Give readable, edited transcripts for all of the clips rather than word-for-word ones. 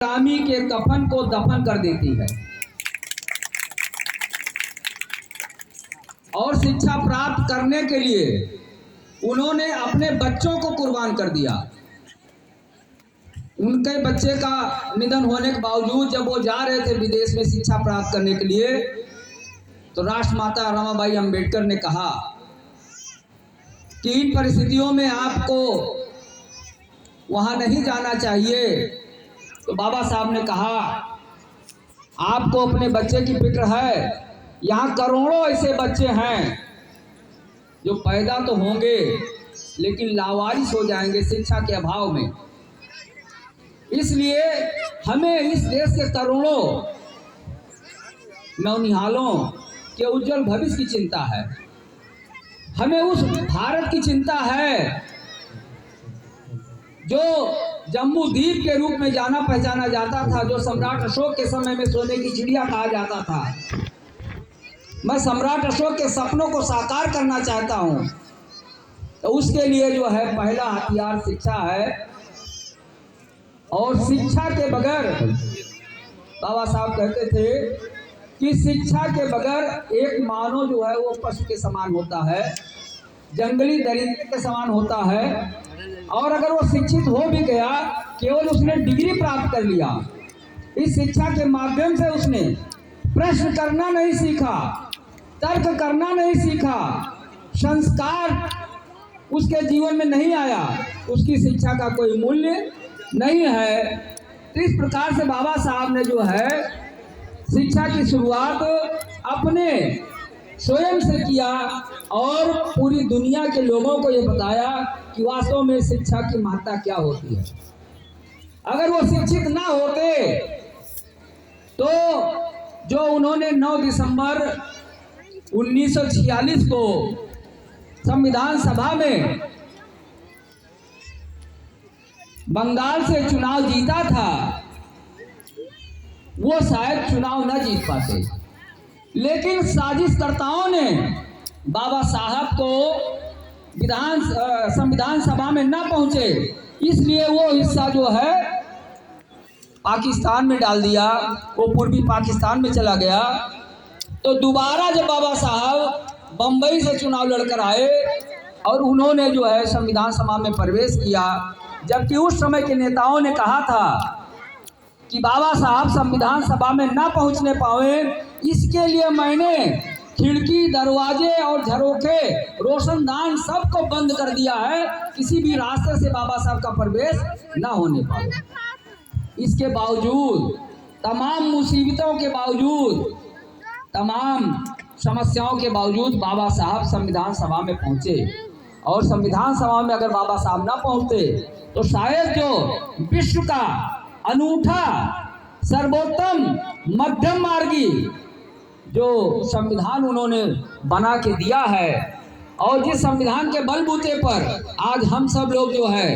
गुलामी के कफन को दफन कर देती है और शिक्षा प्राप्त करने के लिए उन्होंने अपने बच्चों को कुर्बान कर दिया। उनके बच्चे का निधन होने के बावजूद जब वो जा रहे थे विदेश में शिक्षा प्राप्त करने के लिए, तो राष्ट्रमाता रमाबाई अंबेडकर ने कहा कि इन परिस्थितियों में आपको वहां नहीं जाना चाहिए। तो बाबा साहब ने कहा, आपको अपने बच्चे की फिक्र है, यहाँ करोड़ों ऐसे बच्चे हैं जो पैदा तो होंगे लेकिन लावारिस हो जाएंगे शिक्षा के अभाव में। इसलिए हमें इस देश के करोड़ों नौनिहालों के उज्जवल भविष्य की चिंता है। हमें उस भारत की चिंता है जो जम्बू द्वीप के रूप में जाना पहचाना जाता था, जो सम्राट अशोक के समय में सोने की चिड़िया कहा जाता था। मैं सम्राट अशोक के सपनों को साकार करना चाहता हूं, तो उसके लिए जो है पहला हथियार शिक्षा है। और शिक्षा के बगैर, बाबा साहब कहते थे कि शिक्षा के बगैर एक मानव जो है वो पशु के समान होता है, जंगली दरिंदे के समान होता है। और अगर वो शिक्षित हो भी गया, केवल उसने डिग्री प्राप्त कर लिया, इस शिक्षा के माध्यम से उसने प्रश्न करना नहीं सीखा, तर्क करना नहीं सीखा, संस्कार उसके जीवन में नहीं आया, उसकी शिक्षा का कोई मूल्य नहीं है। तो इस प्रकार से बाबा साहब ने जो है शिक्षा की शुरुआत अपने स्वयं से किया और पूरी दुनिया के लोगों को ये बताया कि वास्तव में शिक्षा की महत्ता क्या होती है। अगर वो शिक्षित ना होते तो जो उन्होंने 9 दिसंबर 1946 को संविधान सभा में बंगाल से चुनाव जीता था, वो शायद चुनाव न जीत पाते। लेकिन साजिशकर्ताओं ने बाबा साहब को संविधान सभा में न पहुंचे, इसलिए वो हिस्सा जो है पाकिस्तान में डाल दिया, वो पूर्वी पाकिस्तान में चला गया। तो दोबारा जब बाबा साहब बम्बई से चुनाव लड़कर आए और उन्होंने जो है संविधान सभा में प्रवेश किया, जबकि उस समय के नेताओं ने कहा था कि बाबा साहब संविधान सभा में ना पहुंचने पाए, इसके लिए मैंने खिड़की, दरवाजे और झरोखे, रोशनदान सबको बंद कर दिया है, किसी भी रास्ते से बाबा साहब का प्रवेश ना होने पाए। इसके बावजूद, तमाम मुसीबतों के बावजूद, तमाम समस्याओं के बावजूद बाबा साहब संविधान सभा में पहुंचे। और संविधान सभा में अगर बाबा साहब ना पहुंचते तो शायद जो विश्व का अनूठा, सर्वोत्तम, मध्यम मार्गी जो संविधान उन्होंने बना के दिया है, और जिस संविधान के बलबूते पर आज हम सब लोग जो है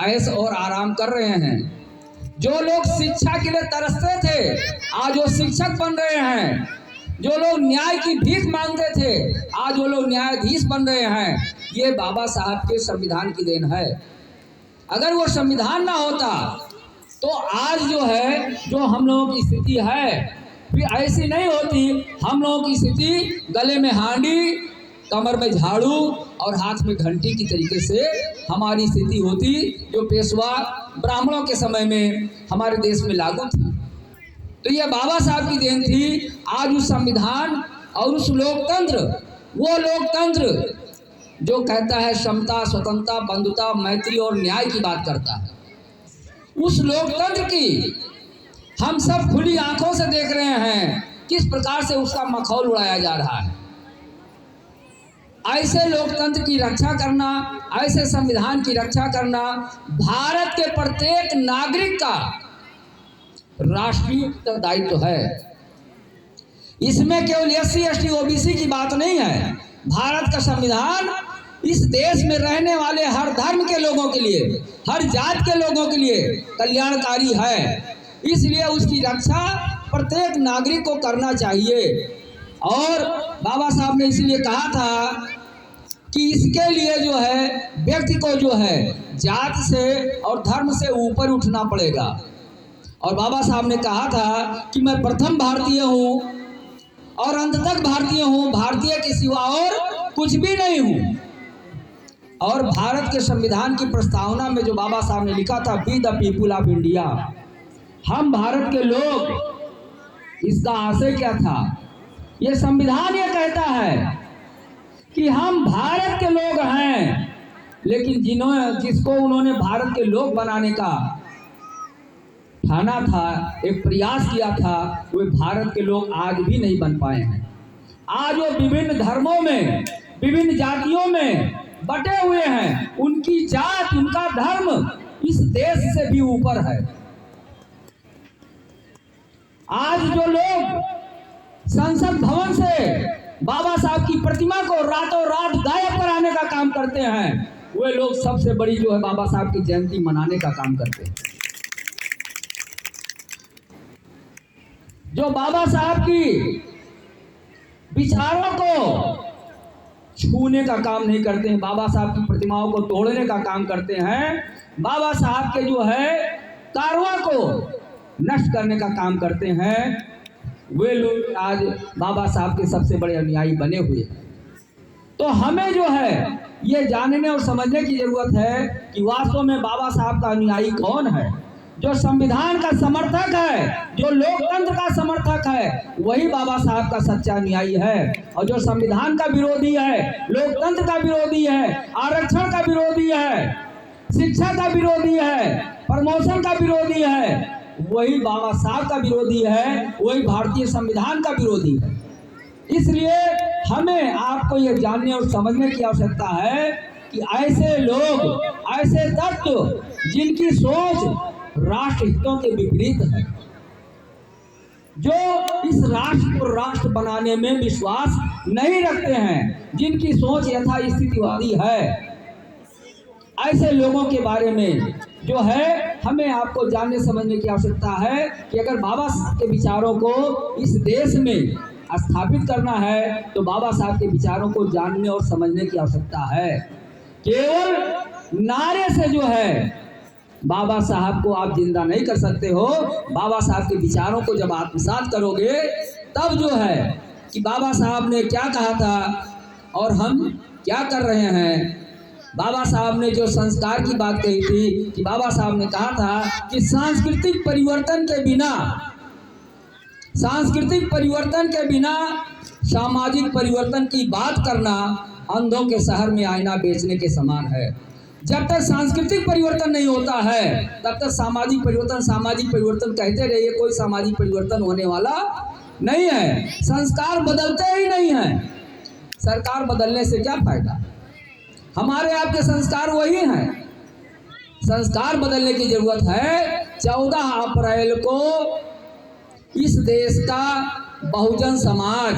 ऐश और आराम कर रहे हैं, जो लोग शिक्षा के लिए तरसते थे आज वो शिक्षक बन रहे हैं, जो लोग न्याय की भीख मांगते थे आज वो लोग न्यायाधीश बन रहे हैं, ये बाबा साहब के संविधान की देन है। अगर वो संविधान ना होता तो आज जो है जो हम लोगों की स्थिति है फिर ऐसी नहीं होती। हम लोगों की स्थिति गले में हांडी, कमर में झाड़ू और हाथ में घंटी की तरीके से हमारी स्थिति होती, जो पेशवा ब्राह्मणों के समय में हमारे देश में लागू थी। तो यह बाबा साहब की देन थी। आज उस संविधान और उस लोकतंत्र, वो लोकतंत्र जो कहता है समता, स्वतंत्रता, बंधुता, मैत्री और न्याय की बात करता है, उस लोकतंत्र की हम सब खुली आंखों से देख रहे हैं किस प्रकार से उसका मखौल उड़ाया जा रहा है। ऐसे लोकतंत्र की रक्षा करना, ऐसे संविधान की रक्षा करना भारत के प्रत्येक नागरिक का राष्ट्रीय दायित्व है। इसमें केवल SC, ST, OBC की बात नहीं है। भारत का संविधान इस देश में रहने वाले हर धर्म के लोगों के लिए, हर जात के लोगों के लिए कल्याणकारी है। इसलिए उसकी रक्षा प्रत्येक नागरिक को करना चाहिए। और बाबा साहब ने इसलिए कहा था कि इसके लिए जो है व्यक्ति को जो है जात से और धर्म से ऊपर उठना पड़ेगा। और बाबा साहब ने कहा था कि मैं प्रथम भारतीय हूँ और अंत तक भारतीय हूँ, भारतीय के सिवा और कुछ भी नहीं हूँ। और भारत के संविधान की प्रस्तावना में जो बाबा साहब ने लिखा था, we the people of India, हम भारत के लोग, इसका आशय क्या था? ये संविधान ये कहता है कि हम भारत के लोग हैं, लेकिन जिसको उन्होंने भारत के लोग बनाने का ठाना था, एक प्रयास किया था, वे भारत के लोग आज भी नहीं बन पाए हैं। आज वो विभिन्न धर्मों में, विभिन्न जातियों में बटे हुए हैं। उनकी जात, उनका धर्म इस देश से भी ऊपर है। आज जो लोग संसद भवन से बाबा साहब की प्रतिमा को रातों रात गायब कराने का काम करते हैं, वे लोग सबसे बड़ी जो है बाबा साहब की जयंती मनाने का काम करते हैं। जो बाबा साहब की विचारों को छूने का काम नहीं करते हैं, बाबा साहब की प्रतिमाओं को तोड़ने का काम करते हैं, बाबा साहब के जो है कारवां को नष्ट करने का काम करते हैं, वे लोग आज बाबा साहब के सबसे बड़े अनुयायी बने हुए। तो हमें जो है ये जानने और समझने की जरूरत है कि वास्तव में बाबा साहब का अनुयायी कौन है। जो संविधान का समर्थक है, जो लोकतंत्र का समर्थक है, वही बाबा साहब का सच्चा अनुयायी है। और जो संविधान का विरोधी है, लोकतंत्र का विरोधी है, आरक्षण का विरोधी है, शिक्षा का विरोधी है, प्रमोशन का विरोधी है, वही बाबा साहब का विरोधी है, वही भारतीय संविधान का विरोधी है। इसलिए हमें आपको ये जानने और समझने की आवश्यकता है कि ऐसे लोग, ऐसे तत्व जिनकी सोच राष्ट्र हितों के विपरीत है, जो इस राष्ट्र को राष्ट्र बनाने में विश्वास नहीं रखते हैं, जिनकी सोच यथास्थितिवादी है, ऐसे लोगों के बारे में जो है हमें आपको जानने समझने की आवश्यकता है कि अगर बाबा साहब के विचारों को इस देश में स्थापित करना है तो बाबा साहब के विचारों को जानने और समझने की आवश्यकता है। केवल नारे से जो है बाबा साहब को आप जिंदा नहीं कर सकते हो। बाबा साहब के विचारों को जब आत्मसात करोगे तब जो है कि बाबा साहब ने क्या कहा था और हम क्या कर रहे हैं। बाबा साहब ने जो संस्कार की बात कही थी कि बाबा साहब ने कहा था कि सांस्कृतिक परिवर्तन के बिना सामाजिक परिवर्तन की बात करना अंधों के शहर में आईना बेचने के समान है। जब तक सांस्कृतिक परिवर्तन नहीं होता है तब तक सामाजिक परिवर्तन कहते रहिए, कोई सामाजिक परिवर्तन होने वाला नहीं है। संस्कार बदलते ही नहीं हैं। सरकार बदलने से क्या फायदा? हमारे आपके संस्कार वही हैं। संस्कार बदलने की जरूरत है। 14 अप्रैल को इस देश का बहुजन समाज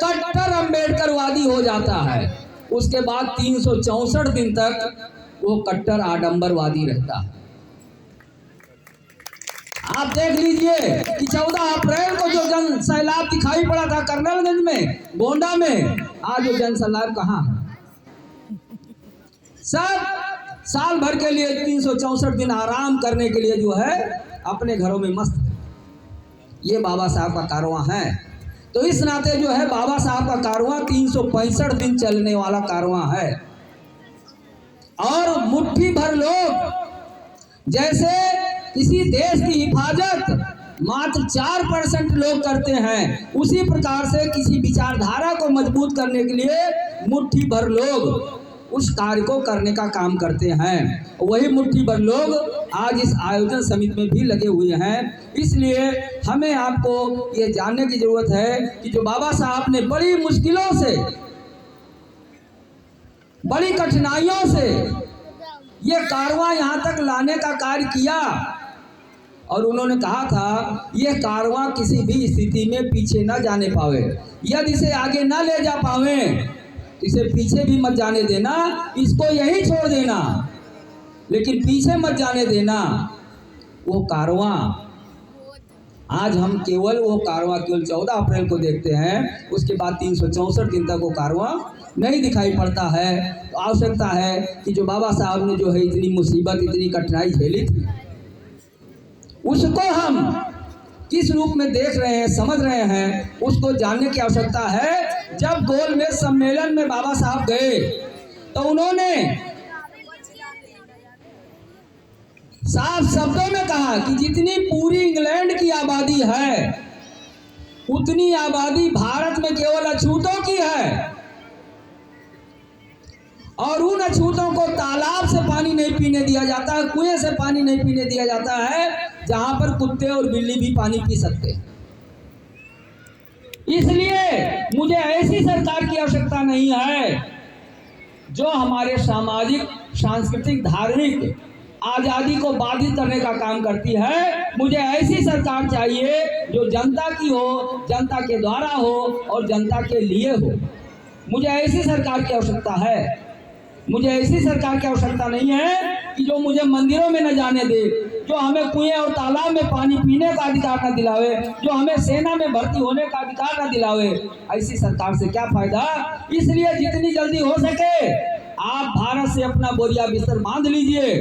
कट्टर अम्बेडकरवादी हो जाता है। उसके बाद 364 दिन तक वो कट्टर आडंबरवादी रहता है। आप देख लीजिए कि 14 अप्रैल को जो जन सैलाब दिखाई पड़ा था कर्नलगंज में, गोंडा में, आज वो जन सैलाब कहाँ है? सब साल भर के लिए 364 दिन आराम करने के लिए जो है अपने घरों में मस्त है। ये बाबा साहब का कारवां है। तो इस नाते जो है बाबा साहब का कारवां 365 दिन चलने वाला कारवां है। और मुट्ठी भर लोग, जैसे किसी देश की हिफाजत मात्र 4% लोग करते हैं, उसी प्रकार से किसी विचारधारा को मजबूत करने के लिए मुट्ठी भर लोग उस कार्य को करने का काम करते हैं। वही मुट्ठी भर लोग आज इस आयोजन समिति में भी लगे हुए हैं। इसलिए हमें आपको ये जानने की जरूरत है कि जो बाबा साहब ने बड़ी मुश्किलों से, बड़ी कठिनाइयों से ये कारवां यहाँ तक लाने का कार्य किया, और उन्होंने कहा था ये कारवां किसी भी स्थिति में पीछे न जाने पावे। यदि इसे आगे न ले जा पावे, इसे पीछे भी मत जाने देना, इसको यही छोड़ देना, लेकिन पीछे मत जाने देना। वो कारवां आज हम केवल 14 अप्रैल को देखते हैं, उसके बाद 364 दिन तक वो कारवां नहीं दिखाई पड़ता है। तो आवश्यकता है कि जो बाबा साहब ने जो है इतनी मुसीबत, इतनी कठिनाई झेली थी, उसको हम किस रूप में देख रहे हैं, समझ रहे हैं, उसको जानने की आवश्यकता है। जब गोलमेज सम्मेलन में बाबा साहब गए तो उन्होंने साफ शब्दों में कहा कि जितनी पूरी इंग्लैंड की आबादी है उतनी आबादी भारत में केवल अछूतों की है, और उन अछूतों को तालाब से पानी नहीं पीने दिया जाता है, कुएं से पानी नहीं पीने दिया जाता है, जहां पर कुत्ते और बिल्ली भी पानी पी सकते हैं। इसलिए मुझे ऐसी सरकार की आवश्यकता नहीं है जो हमारे सामाजिक, सांस्कृतिक, धार्मिक आज़ादी को बाधित करने का काम करती है। मुझे ऐसी सरकार चाहिए जो जनता की हो, जनता के द्वारा हो और जनता के लिए हो। मुझे ऐसी सरकार की आवश्यकता है। मुझे ऐसी सरकार की आवश्यकता नहीं है कि जो मुझे मंदिरों में न जाने दे, जो हमें कुएं और तालाब में पानी पीने का अधिकार न दिलावे, जो हमें सेना में भर्ती होने का अधिकार न दिलावे। ऐसी सरकार से क्या फायदा। इसलिए जितनी जल्दी हो सके आप भारत से अपना बोरिया बिस्तर बांध लीजिए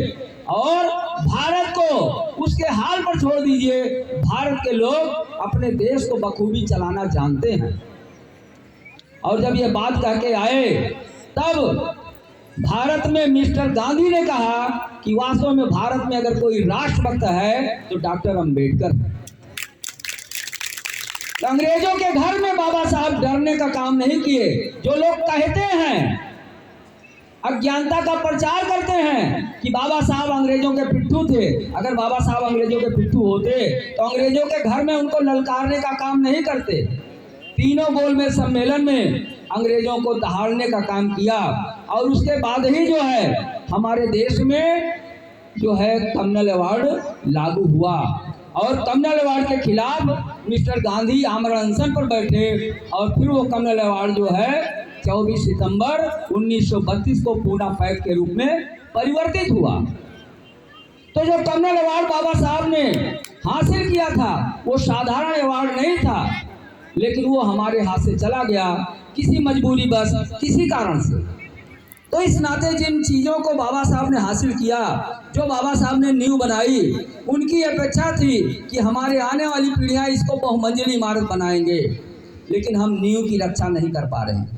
और भारत को उसके हाल पर छोड़ दीजिए। भारत के लोग अपने देश को बखूबी चलाना जानते हैं। और जब ये बात कह के आए तब भारत में मिस्टर गांधी ने कहा कि वास्तव में भारत में अगर कोई राष्ट्रभक्त है तो डॉक्टर अंबेडकर है। अंग्रेजों के घर में बाबा साहब डरने का काम नहीं किए। जो लोग कहते हैं, अज्ञानता का प्रचार करते हैं कि बाबा साहब अंग्रेजों के पिट्ठू थे, अगर बाबा साहब अंग्रेजों के पिट्ठू होते तो अंग्रेजों के घर में उनको ललकारने का काम नहीं करते। तीनों गोलमेज सम्मेलन में अंग्रेजों को दहाड़ने का काम किया और उसके बाद ही जो है हमारे देश में जो है कम्युनल अवार्ड लागू हुआ। और कम्युनल अवार्ड के खिलाफ मिस्टर गांधी आमरण अनशन पर बैठे और फिर वो कम्युनल अवार्ड जो है 24 सितंबर 1932 को पूना पैक्ट के रूप में परिवर्तित हुआ। तो जो कम्युनल अवार्ड बाबा साहब ने हासिल किया था वो साधारण अवार्ड नहीं था, लेकिन वो हमारे हाथ से चला गया किसी मजबूरी बस, किसी कारण से। तो इस नाते जिन चीज़ों को बाबा साहब ने हासिल किया, जो बाबा साहब ने नींव बनाई, उनकी अपेक्षा थी कि हमारे आने वाली पीढ़ियां इसको बहुमंजिली इमारत बनाएंगे, लेकिन हम नींव की रक्षा नहीं कर पा रहे हैं।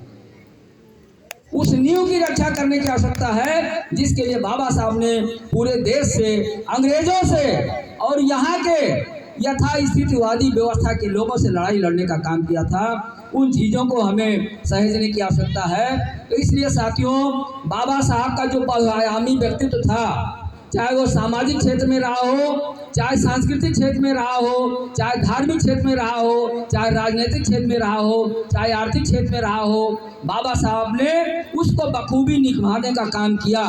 उस नींव की रक्षा करने की आवश्यकता है जिसके लिए बाबा साहब ने पूरे देश से, अंग्रेजों से और यहाँ के यथास्थितिवादी व्यवस्था के लोगों से लड़ाई लड़ने का काम किया था। उन चीज़ों को हमें सहेजने की आवश्यकता है। तो इसलिए साथियों, बाबा साहब का जो बहुआयामी व्यक्तित्व था, चाहे वो सामाजिक क्षेत्र में रहा हो, चाहे सांस्कृतिक क्षेत्र में रहा हो, चाहे धार्मिक क्षेत्र में रहा हो, चाहे राजनीतिक क्षेत्र में रहा हो, चाहे आर्थिक क्षेत्र में रहा हो, बाबा साहब ने उसको बखूबी निभाने का काम किया।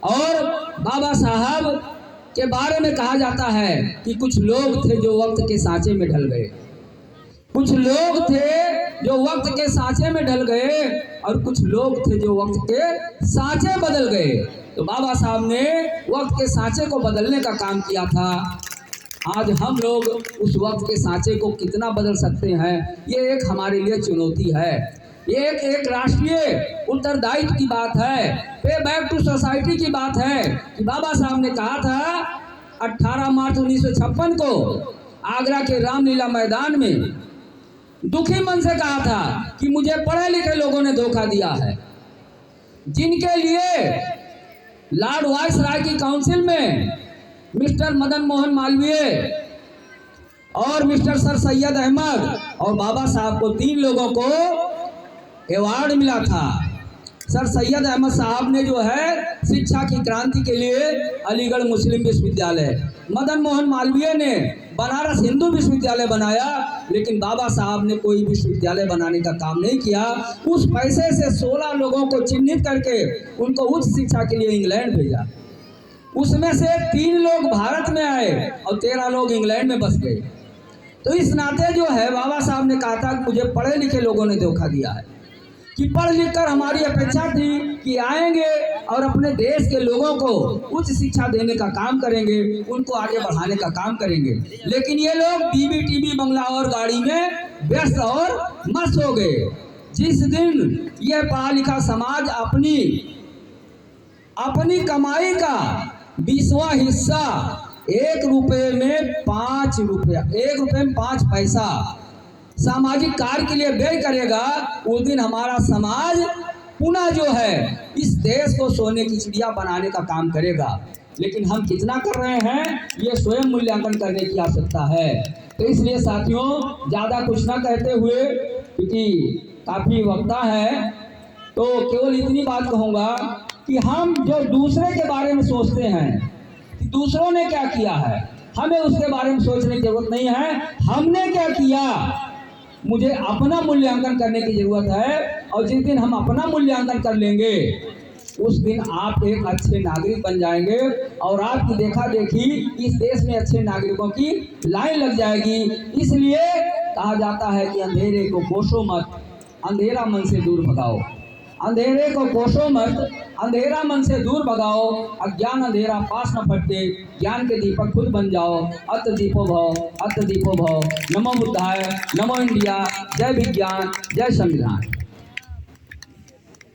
और बाबा साहब के बारे में कहा जाता है कि कुछ लोग थे जो वक्त के सांचे में ढल गए, कुछ लोग थे जो वक्त के सांचे में ढल गए और कुछ लोग थे जो वक्त के सांचे बदल गए। तो बाबा साहब ने वक्त के सांचे को बदलने का काम किया था। आज हम लोग उस वक्त के सांचे को कितना बदल सकते हैं, ये एक हमारे लिए चुनौती है। ये एक राष्ट्रीय उत्तरदायित्व की बात है, पे बैक टू सोसाइटी की बात है कि बाबा साहब ने कहा था 18 मार्च 1956 को आगरा के रामलीला मैदान में दुखी मन से कहा था कि मुझे पढ़े लिखे लोगों ने धोखा दिया है, जिनके लिए लॉर्ड वायसराय की काउंसिल में मिस्टर मदन मोहन मालवीय और मिस्टर सर सैयद अहमद और बाबा साहब को, तीन लोगों को अवार्ड मिला था। सर सैयद अहमद साहब ने जो है शिक्षा की क्रांति के लिए अलीगढ़ मुस्लिम विश्वविद्यालय, मदन मोहन मालवीय ने बनारस हिंदू विश्वविद्यालय बनाया, लेकिन बाबा साहब ने कोई विश्वविद्यालय बनाने का काम नहीं किया। उस पैसे से 16 लोगों को चिन्हित करके उनको उच्च शिक्षा के लिए इंग्लैंड भेजा। उसमें से 3 लोग भारत में आए और 13 लोग इंग्लैंड में बस गए। तो इस नाते जो है बाबा साहब ने कहा था कि मुझे पढ़े लिखे लोगों ने धोखा दिया है, कि पढ़ लिख कर हमारी अपेक्षा थी कि आएंगे और अपने देश के लोगों को उच्च शिक्षा देने का काम करेंगे, उनको आगे बढ़ाने का काम करेंगे, लेकिन ये लोग बीबी टीवी बंगला और गाड़ी में व्यस्त और मस्त हो गए। जिस दिन यह पढ़ा लिखा समाज अपनी कमाई का 20वां हिस्सा 1 रुपये में 5 रुपया, 1 रुपये में 5 पैसा सामाजिक कार्य के लिए व्यय करेगा, उस दिन हमारा समाज पुनः जो है इस देश को सोने की चिड़िया बनाने का काम करेगा। लेकिन हम कितना कर रहे हैं, ये स्वयं मूल्यांकन करने की आवश्यकता है। तो इसलिए साथियों, ज़्यादा कुछ ना कहते हुए, क्योंकि काफ़ी वक्ता है, तो केवल इतनी बात कहूँगा कि हम जो दूसरे के बारे में सोचते हैं कि दूसरों ने क्या किया है, हमें उसके बारे में सोचने की जरूरत नहीं है। हमने क्या किया, मुझे अपना मूल्यांकन करने की जरूरत है। और जिस दिन हम अपना मूल्यांकन कर लेंगे, उस दिन आप एक अच्छे नागरिक बन जाएंगे और आपकी देखा देखी इस देश में अच्छे नागरिकों की लाइन लग जाएगी। इसलिए कहा जाता है कि अंधेरे को कोसो मत, अंधेरा मन से दूर भगाओ। अंधेरे को कोसो मत, अंधेरा मन से दूर भगाओ। अज्ञान अंधेरा पास न फटके, ज्ञान के दीपक खुद बन जाओ। अत दीपो भव, अत दीपो भव। नमो बुद्धाय, नमो इंडिया, जय विज्ञान, जय संविधान।